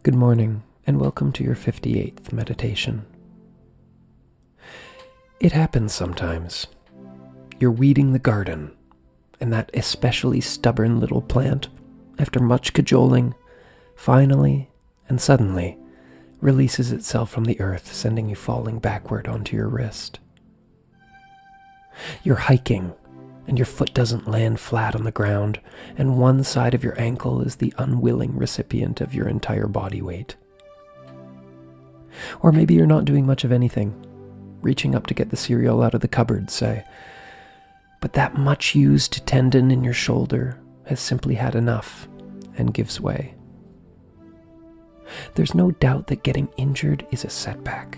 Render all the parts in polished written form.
Good morning, and welcome to your 58th meditation. It happens sometimes. You're weeding the garden, and that especially stubborn little plant, after much cajoling, finally and suddenly releases itself from the earth, sending you falling backward onto your wrist. You're hiking, and your foot doesn't land flat on the ground, and one side of your ankle is the unwilling recipient of your entire body weight. Or maybe you're not doing much of anything, reaching up to get the cereal out of the cupboard, say, but that much-used tendon in your shoulder has simply had enough and gives way. There's no doubt that getting injured is a setback.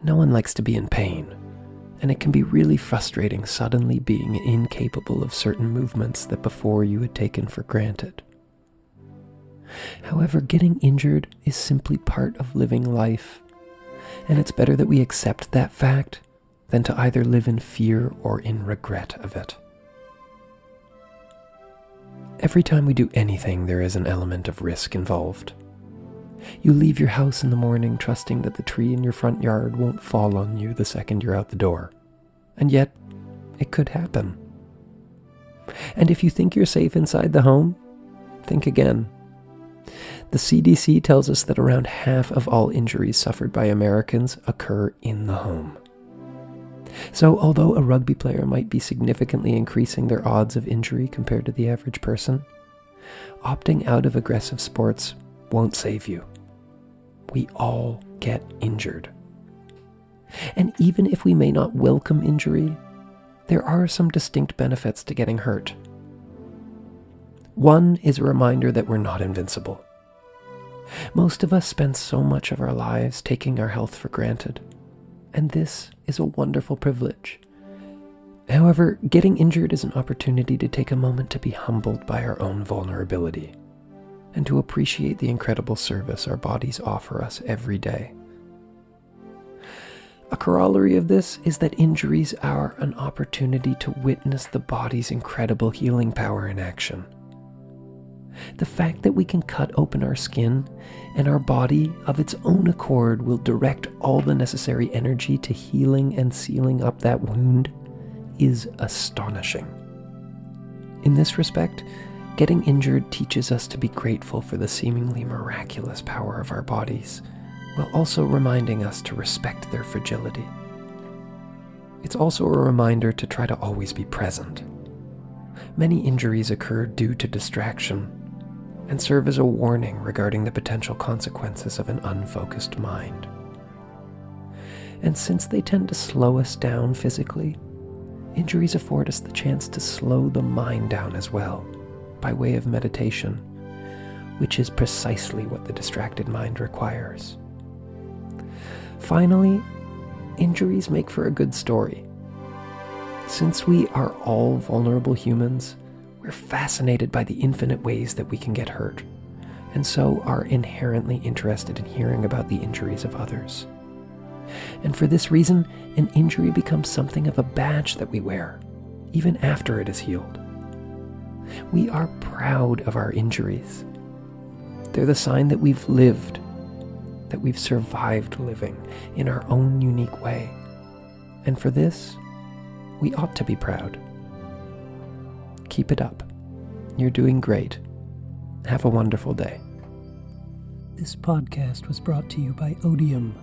No one likes to be in pain, and it can be really frustrating suddenly being incapable of certain movements that before you had taken for granted. However, getting injured is simply part of living life, and it's better that we accept that fact than to either live in fear or in regret of it. Every time we do anything, there is an element of risk involved. You leave your house in the morning trusting that the tree in your front yard won't fall on you the second you're out the door. And yet, it could happen. And if you think you're safe inside the home, think again. The CDC tells us that around half of all injuries suffered by Americans occur in the home. So, although a rugby player might be significantly increasing their odds of injury compared to the average person, opting out of aggressive sports won't save you. We all get injured. And even if we may not welcome injury, there are some distinct benefits to getting hurt. One is a reminder that we're not invincible. Most of us spend so much of our lives taking our health for granted, and this is a wonderful privilege. However, getting injured is an opportunity to take a moment to be humbled by our own vulnerability, and to appreciate the incredible service our bodies offer us every day. A corollary of this is that injuries are an opportunity to witness the body's incredible healing power in action. The fact that we can cut open our skin and our body of its own accord will direct all the necessary energy to healing and sealing up that wound is astonishing. In this respect, getting injured teaches us to be grateful for the seemingly miraculous power of our bodies, while also reminding us to respect their fragility. It's also a reminder to try to always be present. Many injuries occur due to distraction, and serve as a warning regarding the potential consequences of an unfocused mind. And since they tend to slow us down physically, injuries afford us the chance to slow the mind down as well, by way of meditation, which is precisely what the distracted mind requires. Finally, injuries make for a good story. Since we are all vulnerable humans, we're fascinated by the infinite ways that we can get hurt, and so are inherently interested in hearing about the injuries of others. And for this reason, an injury becomes something of a badge that we wear, even after it is healed. We are proud of our injuries. They're the sign that we've lived, that we've survived living in our own unique way. And for this, we ought to be proud. Keep it up. You're doing great. Have a wonderful day. This podcast was brought to you by Odium.